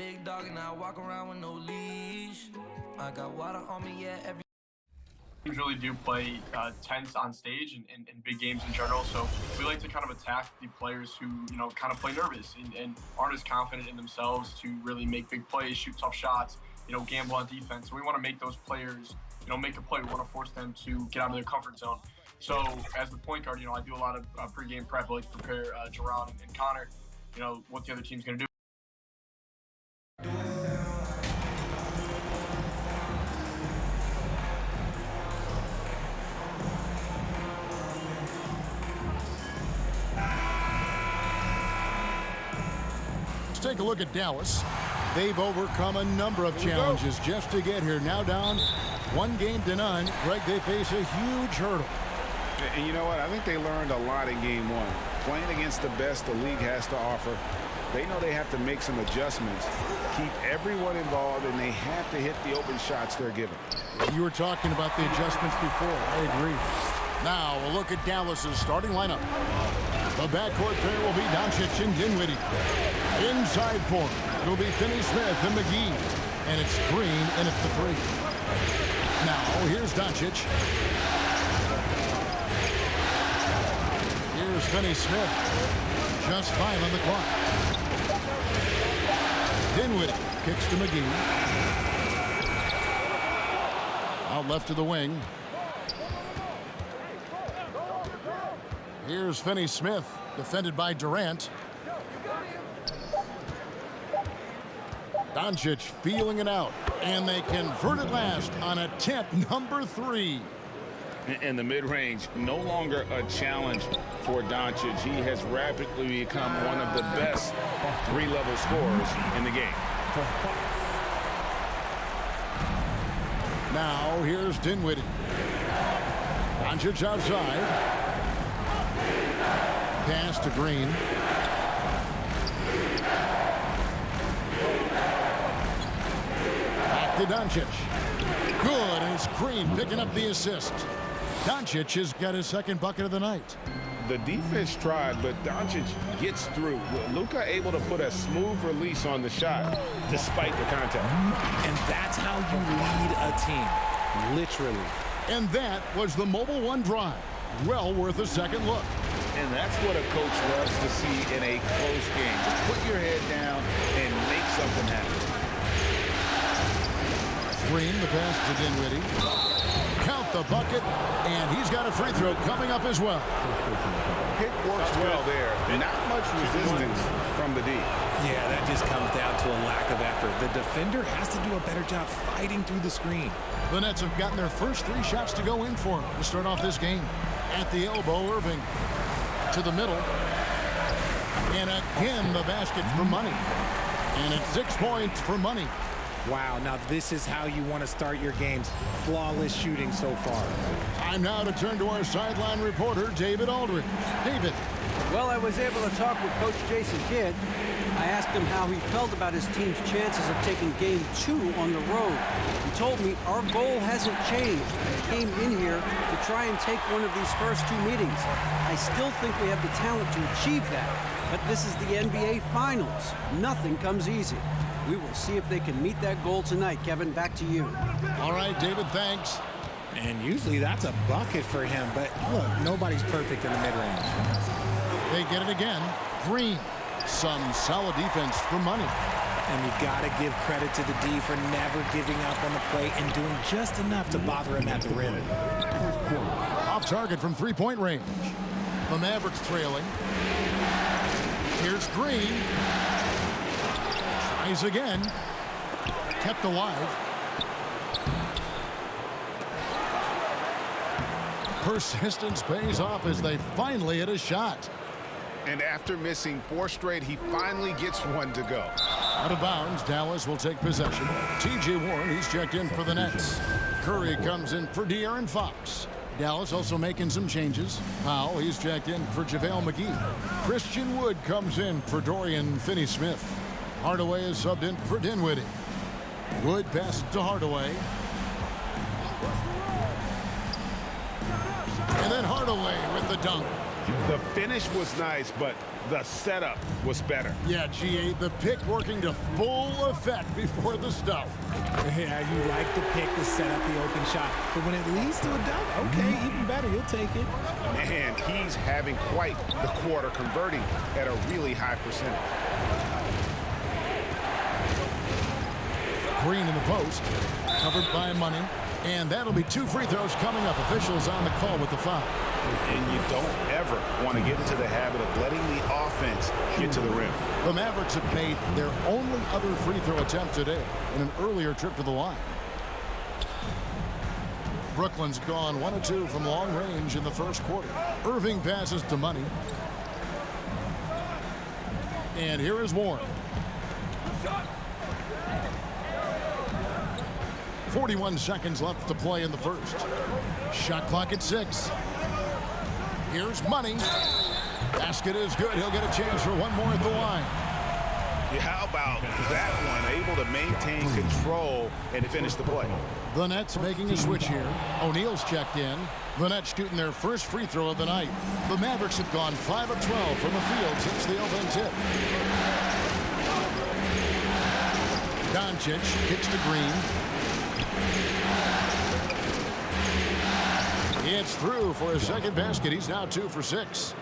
big dog and I walk around with no leash. I got water on me, yeah, every Teams really do play tense on stage and big games in general, so we like to kind of attack the players who, kind of play nervous and aren't as confident in themselves to really make big plays, shoot tough shots, gamble on defense. So we want to make those players, make a play. We want to force them to get out of their comfort zone. So as the point guard, I do a lot of pregame prep, like prepare Jerron and Connor, what the other team's going to do. Take a look at Dallas. They've overcome a number of challenges just to get here. Now down 1-0. Greg, they face a huge hurdle. And you know what? I think they learned a lot in game one. Playing against the best the league has to offer, they know they have to make some adjustments, keep everyone involved, and they have to hit the open shots they're given. You were talking about the adjustments before. I agree. Now a look at Dallas's starting lineup. The backcourt pair will be Doncic and Dinwiddie. Inside for him, it'll be Finney-Smith and McGee. And it's Green in at the 3. Now, here's Doncic. Here's Finney-Smith. Just 5 on the clock. Dinwiddie kicks to McGee. Out left to the wing. Here's Finney-Smith, defended by Durant. Doncic feeling it out, and they convert it last on attempt number 3. In the mid-range, no longer a challenge for Doncic. He has rapidly become one of the best 3-level scorers in the game. Now here's Dinwiddie. Doncic outside. Pass to Green. Back to Doncic. Good, and it's Green picking up the assist. Doncic has got his second bucket of the night. The defense tried, but Doncic gets through. Luka able to put a smooth release on the shot despite the contact. And that's how you lead a team, literally. And that was the Mobile One drive. Well worth a second look. And that's what a coach loves to see in a close game. Just put your head down and make something happen. Green, the pass to Dinwiddie. Count the bucket, and he's got a free throw coming up as well. Pick works well there. Not much resistance from the D. Yeah, that just comes down to a lack of effort. The defender has to do a better job fighting through the screen. The Nets have gotten their first 3 shots to go in for them to start off this game. At the elbow, Irving to the middle. And again, the basket for money. And it's 6 points for money. Wow, now this is how you want to start your games. Flawless shooting so far. Time now to turn to our sideline reporter, David Aldridge. David. Well, I was able to talk with Coach Jason Kidd. I asked him how he felt about his team's chances of taking game 2 on the road. He told me our goal hasn't changed. We came in here to try and take one of these first 2 meetings. I still think we have the talent to achieve that, but this is the NBA Finals. Nothing comes easy. We will see if they can meet that goal tonight. Kevin, back to you. All right, David, thanks. And usually that's a bucket for him, but look, nobody's perfect in the mid-range. They get it again. Green. Some solid defense for money. And you got to give credit to the D for never giving up on the play and doing just enough to bother him at the rim. Off target from 3-point range. The Mavericks trailing. Here's Green. Tries again. Kept alive. Persistence pays off as they finally hit a shot. And after missing 4 straight, he finally gets one to go. Out of bounds, Dallas will take possession. T.J. Warren, he's checked in for the Nets. Curry comes in for De'Aaron Fox. Dallas also making some changes. Powell, he's checked in for JaVale McGee. Christian Wood comes in for Dorian Finney-Smith. Hardaway is subbed in for Dinwiddie. Wood passes to Hardaway. And then Hardaway with the dunk. The finish was nice, but the setup was better. Yeah, GA, the pick working to full effect before the stuff. Yeah, you like the pick to set up the open shot, but when it leads to a dunk, okay, even better, you'll take it. And he's having quite the quarter, converting at a really high percentage. Green in the post, covered by Money, and that'll be 2 free throws coming up. Officials on the call with the foul. And you don't ever want to get into the habit of letting the offense get to the rim. The Mavericks have made their only other free throw attempt today in an earlier trip to the line. Brooklyn's gone 1 of 2 from long range in the first quarter. Irving passes to Money. And here is Warren. 41 seconds left to play in the first. Shot clock at 6. Here's Money. Basket is good. He'll get a chance for one more at the line. Yeah, how about that one? Able to maintain control and finish the play. The Nets making a switch here. O'Neal's checked in. The Nets shooting their first free throw of the night. The Mavericks have gone 5 of 12 from the field since the opening tip. Doncic kicks to Green. It's through for a second basket. He's now 2 for 6.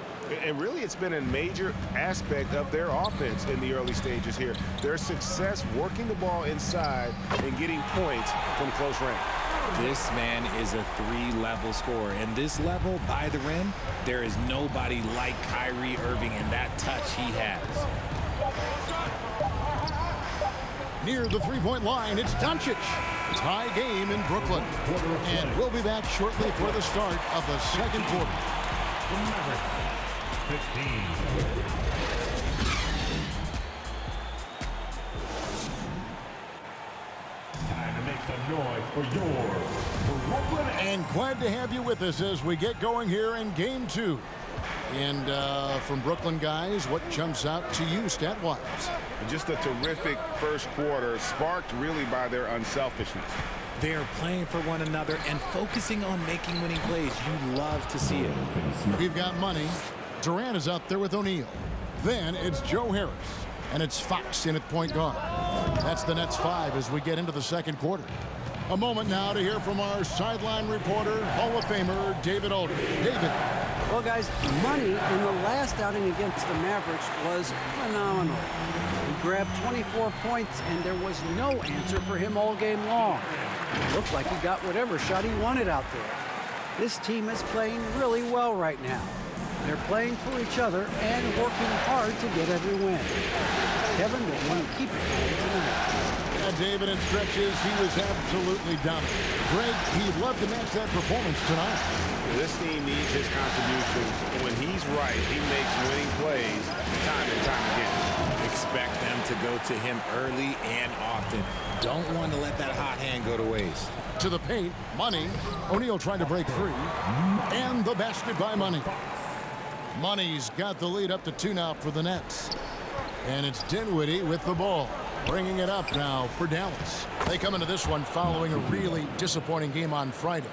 And really, it's been a major aspect of their offense in the early stages here. Their success working the ball inside and getting points from close range. This man is a 3-level scorer. And this level by the rim, there is nobody like Kyrie Irving in that touch he has. Near the three-point line, it's Doncic. Tie game in Brooklyn. And we'll be back shortly for the start of the second quarter. 15. Time to make some noise for yours. Brooklyn. And glad to have you with us as we get going here in game 2. And from Brooklyn, guys, what jumps out to you stat-wise? Just a terrific first quarter, sparked really by their unselfishness. They're playing for one another and focusing on making winning plays. You love to see it. We've got Money. Durant is out there with O'Neal. Then it's Joe Harris. And it's Fox in at point guard. That's the Nets 5 as we get into the second quarter. A moment now to hear from our sideline reporter, Hall of Famer David Alder. David. Well, guys, Money in the last outing against the Mavericks was phenomenal. He grabbed 24 points, and there was no answer for him all game long. It looked like he got whatever shot he wanted out there. This team is playing really well right now. They're playing for each other and working hard to get every win. Kevin will want to keep it going tonight. David, in stretches, he was absolutely dominant. Greg, he'd love to match that performance tonight. This team needs his contributions. When he's right, he makes winning plays time and time again. Expect them to go to him early and often. Don't want to let that hot hand go to waste. To the paint, Money. O'Neal trying to break free. And the basket by Money. Money's got the lead up to 2 now for the Nets. And it's Dinwiddie with the ball. Bringing it up now for Dallas. They come into this one following a really disappointing game on Friday.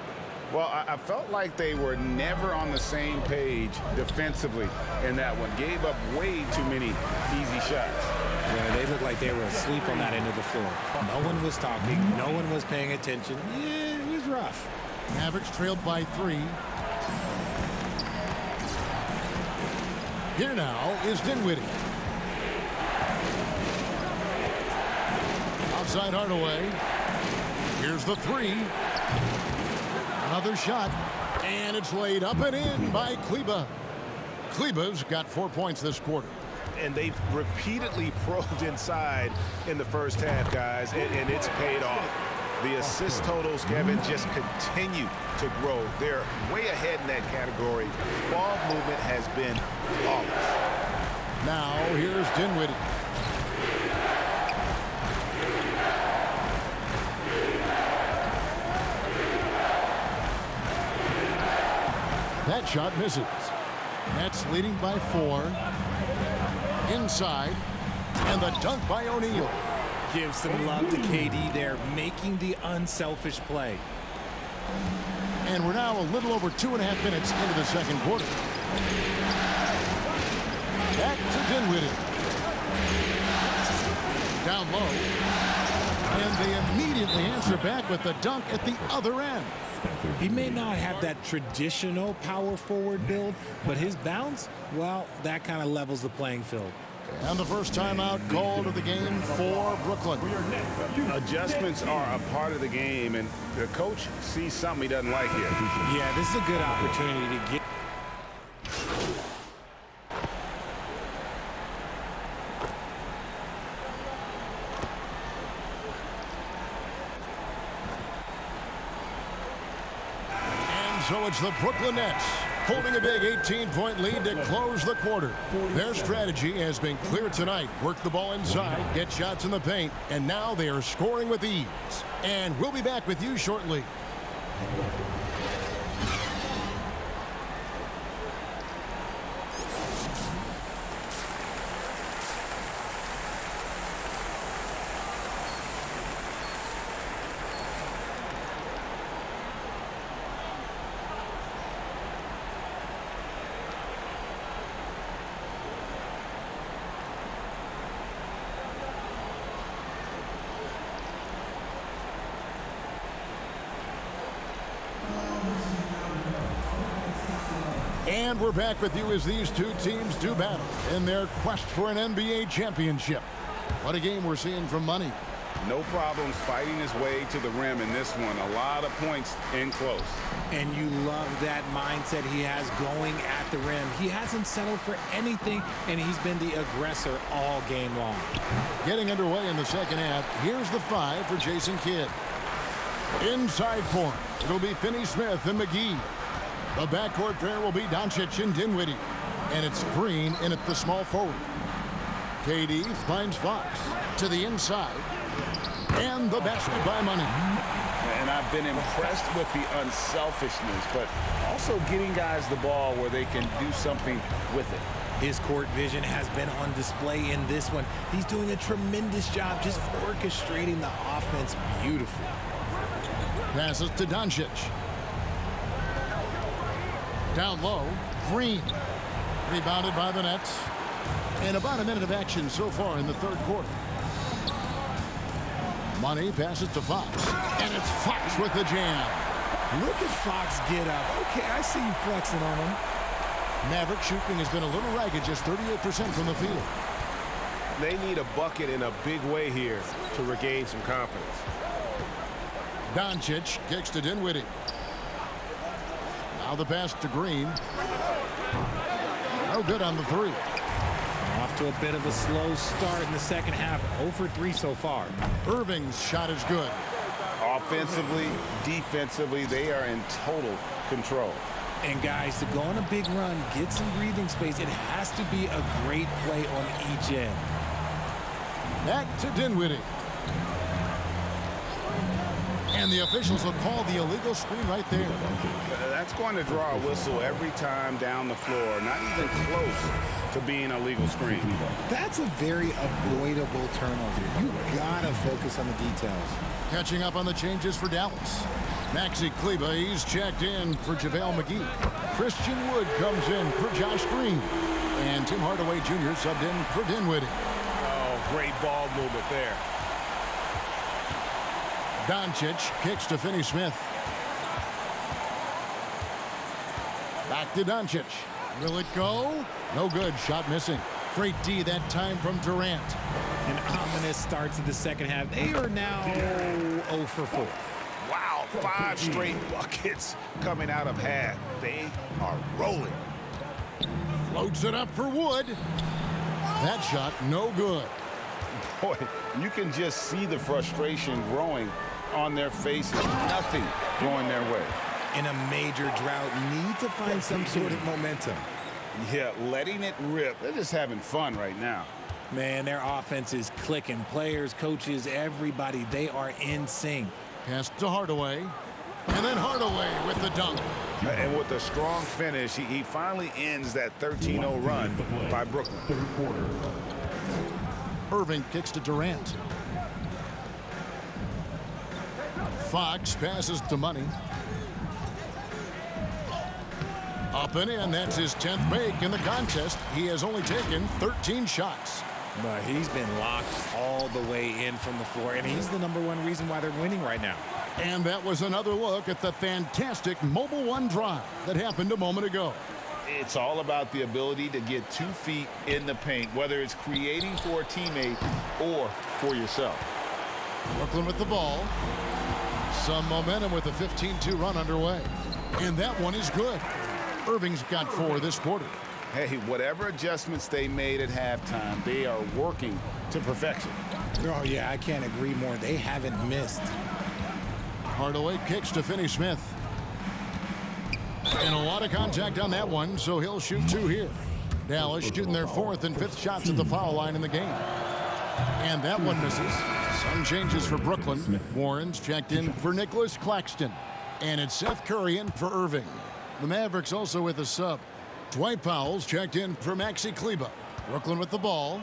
Well, I felt like they were never on the same page defensively in that one. Gave up way too many easy shots. Yeah, they looked like they were asleep on that end of the floor. No one was talking. No one was paying attention. Yeah, it was rough. Mavericks trailed by 3. Here now is Dinwiddie. Outside Hardaway. Here's the 3. Another shot. And it's laid up and in by Kleba. Kleba's got 4 points this quarter. And they've repeatedly probed inside in the first half, guys, and it's paid off. The assist totals, Kevin, just continue to grow. They're way ahead in that category. Ball movement has been flawless. Now here's Dinwiddie. That shot misses. Nets leading by 4. Inside. And the dunk by O'Neal. Give some love to KD there, making the unselfish play. And we're now a little over 2.5 minutes into the second quarter. Back to Dinwiddie. Down low. And they immediately answer back with the dunk at the other end. He may not have that traditional power forward build, but his bounce, well, that kind of levels the playing field. And the first timeout called of the game for Brooklyn. Adjustments are a part of the game, and the coach sees something he doesn't like here. Yeah, this is a good opportunity to get. So it's the Brooklyn Nets holding a big 18-point lead to close the quarter. Their strategy has been clear tonight. Work the ball inside, get shots in the paint, and now they are scoring with ease. And we'll be back with you shortly. And we're back with you as these two teams do battle in their quest for an NBA championship. What a game we're seeing from Money. No problems fighting his way to the rim in this one. A lot of points in close. And you love that mindset he has going at the rim. He hasn't settled for anything, and he's been the aggressor all game long. Getting underway in the second half. Here's the 5 for Jason Kidd. Inside for him, it'll be Finney-Smith and McGee. The backcourt pair will be Doncic and Dinwiddie. And it's Green in at the small forward. KD finds Fox to the inside. And the basket by Money. And I've been impressed with the unselfishness, but also getting guys the ball where they can do something with it. His court vision has been on display in this one. He's doing a tremendous job just orchestrating the offense beautifully. Passes to Doncic. Down low, Green. Rebounded by the Nets. And about a minute of action so far in the third quarter. Money passes to Fox. And it's Fox with the jam. Look at Fox get up. Okay, I see you flexing on him. Maverick shooting has been a little ragged, just 38% from the field. They need a bucket in a big way here to regain some confidence. Doncic kicks to Dinwiddie. Now the pass to Green. No good on the 3. Off to a bit of a slow start in the second half. 0 for 3 so far. Irving's shot is good. Offensively, defensively, they are in total control. And guys, to go on a big run, get some breathing space, it has to be a great play on each end. Back to Dinwiddie. And the officials will call the illegal screen right there. That's going to draw a whistle every time down the floor. Not even close to being a legal screen. That's a very avoidable turnover. You gotta focus on the details. Catching up on the changes for Dallas. Maxi Kleber, he's checked in for JaVale McGee. Christian Wood comes in for Josh Green. And Tim Hardaway Jr. subbed in for Dinwiddie. Oh, great ball movement there. Doncic kicks to Finney-Smith. Back to Doncic. Will it go? No good. Shot missing. Great D that time from Durant. An ominous start to the second half. They are now 0 for 4. Wow, 5 straight buckets coming out of half. They are rolling. Floats it up for Wood. That shot no good. Boy, you can just see the frustration growing on their faces. Nothing going their way. In a major drought, need to find some sort of momentum. Yeah, letting it rip. They're just having fun right now. Man, their offense is clicking. Players, coaches, everybody, they are in sync. Pass to Hardaway. And then Hardaway with the dunk. And with a strong finish, he finally ends that 13-0 run by Brooklyn. Irving kicks to Durant. Fox passes to Money. Up and in. That's his 10th make in the contest. He has only taken 13 shots. But he's been locked all the way in from the floor, and he's the #1 reason why they're winning right now. And that was another look at the fantastic Mobile One drive that happened a moment ago. It's all about the ability to get 2 feet in the paint, whether it's creating for a teammate or for yourself. Brooklyn with the ball. Some momentum with a 15-2 run underway. And that one is good. Irving's got 4 this quarter. Hey, whatever adjustments they made at halftime, they are working to perfection. Oh, yeah, I can't agree more. They haven't missed. Hardaway kicks to Finney-Smith. And a lot of contact on that one, so he'll shoot 2 here. Dallas shooting their 4th and 5th shots at the foul line in the game. And that one misses. Some changes for Brooklyn. Warren's checked in for Nicholas Claxton. And it's Seth Curry in for Irving. The Mavericks also with a sub. Dwight Powell's checked in for Maxi Kleber. Brooklyn with the ball.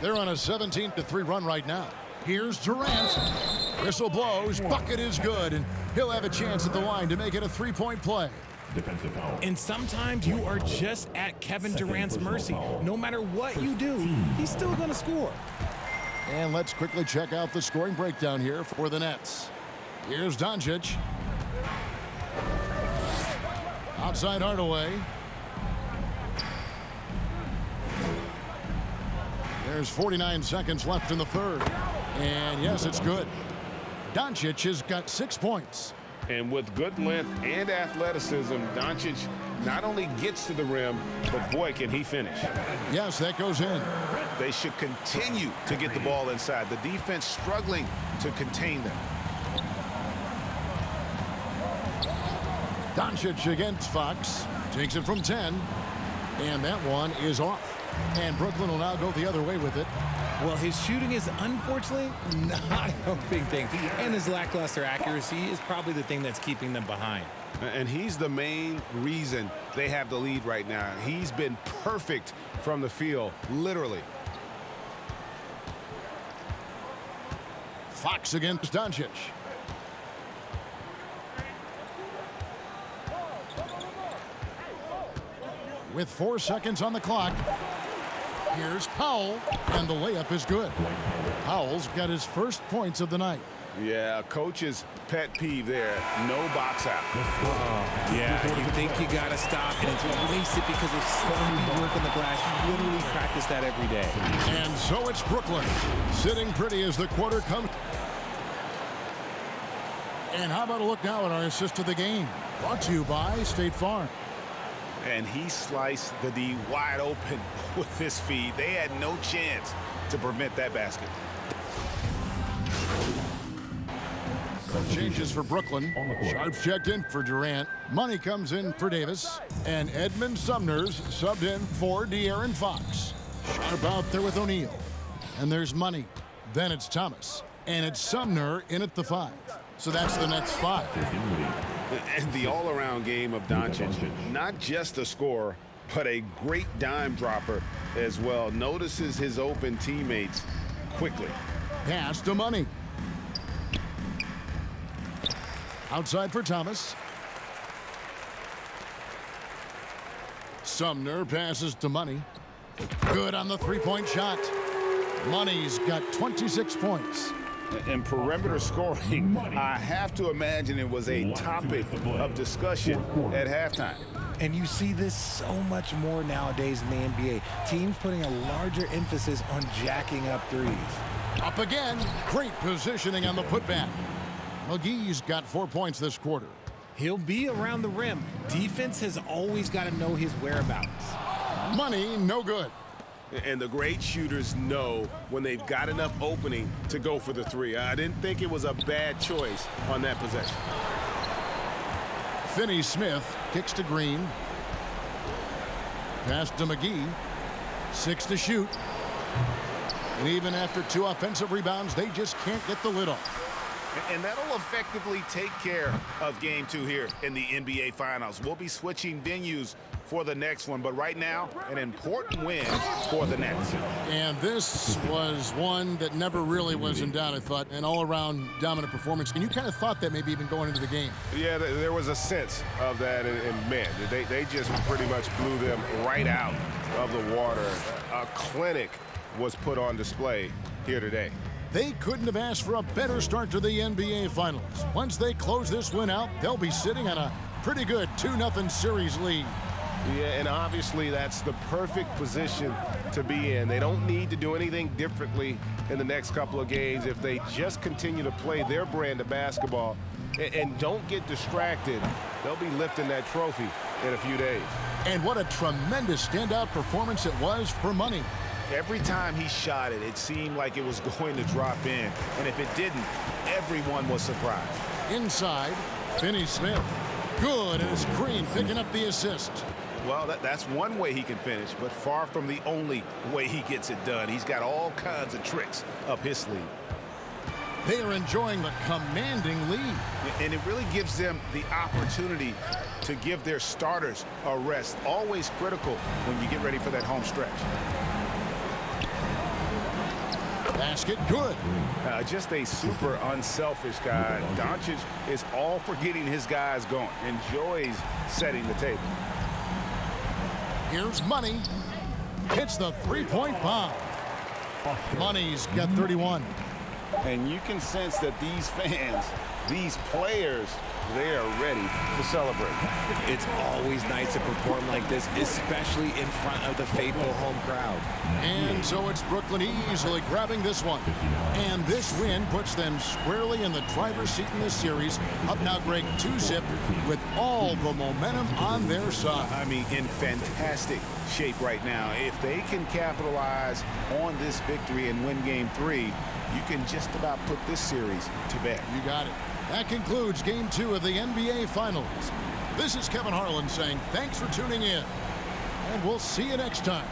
They're on a 17-3 run right now. Here's Durant. Whistle blows. Bucket is good. And he'll have a chance at the line to make it a 3-point play. Defensive foul. And sometimes you are just at Kevin Durant's mercy. No matter what you do, he's still going to score. And let's quickly check out the scoring breakdown here for the Nets. Here's Doncic. Outside Hardaway. There's 49 seconds left in the third. And yes, it's good. Doncic has got 6 points. And with good length and athleticism, Doncic not only gets to the rim, but boy, can he finish. Yes, that goes in. They should continue to get the ball inside. The defense struggling to contain them. Doncic against Fox. Takes it from 10. And that one is off. And Brooklyn will now go the other way with it. Well, his shooting is unfortunately not a big thing. And his lackluster accuracy is probably the thing that's keeping them behind. And he's the main reason they have the lead right now. He's been perfect from the field, literally. Fox against Doncic. With 4 seconds on the clock, here's Powell, and the layup is good. Powell's got his first points of the night. Yeah, coach's pet peeve there. No box out. Yeah, you think you got to stop, and it's wasted because of so many work on the glass. You literally practice that every day. And so it's Brooklyn, sitting pretty as the quarter comes. And how about a look now at our assist of the game? Brought to you by State Farm. And he sliced the D wide open with his feed. They had no chance to prevent that basket. Some changes for Brooklyn. Sharp's checked in for Durant. Money comes in for Davis. And Edmund Sumner's subbed in for De'Aaron Fox. Sharp out there with O'Neal. And there's Money. Then it's Thomas. And it's Sumner in at the 5. So that's the Nets 5. And the all-around game of Doncic, not just a scorer, but a great dime dropper as well. Notices his open teammates quickly. Pass to Money. Outside for Thomas. Sumner passes to Money. Good on the 3-point shot. Money's got 26 points. And perimeter scoring, I have to imagine it was a topic of discussion at halftime. And you see this so much more nowadays in the NBA. Teams putting a larger emphasis on jacking up threes. Up again. Great positioning on the putback. McGee's got 4 points this quarter. He'll be around the rim. Defense has always got to know his whereabouts. Money, no good. And the great shooters know when they've got enough opening to go for the 3. I didn't think it was a bad choice on that possession. Finney-Smith kicks to Green. Pass to McGee. 6 to shoot. And even after 2 offensive rebounds, they just can't get the lid off. And that'll effectively take care of Game 2 here in the NBA Finals. We'll be switching venues for the next one, but right now, an important win for the Nets. And this was one that never really was in doubt, I thought, an all-around dominant performance. And you kind of thought that maybe even going into the game. Yeah, there was a sense of that, and man, they just pretty much blew them right out of the water. A clinic was put on display here today. They couldn't have asked for a better start to the NBA Finals. Once they close this win out, they'll be sitting on a pretty good 2-0 series lead. Yeah, and obviously that's the perfect position to be in. They don't need to do anything differently in the next couple of games if they just continue to play their brand of basketball and don't get distracted. They'll be lifting that trophy in a few days. And what a tremendous standout performance it was for Money. Every time he shot it, it seemed like it was going to drop in. And if it didn't, everyone was surprised. Inside, Finney-Smith. Good, and it's Green picking up the assist. Well, that's one way he can finish, but far from the only way he gets it done. He's got all kinds of tricks up his sleeve. They are enjoying the commanding lead. And it really gives them the opportunity to give their starters a rest. Always critical when you get ready for that home stretch. Basket good. Just a super unselfish guy. Doncic is all for getting his guys going. Enjoys setting the table. Here's Money. Hits the three-point bomb. Money's got 31. And you can sense that these fans, these players, they are ready to celebrate. It's always nice to perform like this, especially in front of the faithful home crowd. And so it's Brooklyn easily grabbing this one. And this win puts them squarely in the driver's seat in this series. Up now, Greg, 2-zip with all the momentum on their side. I mean, in fantastic shape right now. If they can capitalize on this victory and win Game 3, you can just about put this series to bed. You got it. That concludes Game 2 of the NBA Finals. This is Kevin Harlan saying thanks for tuning in, and we'll see you next time.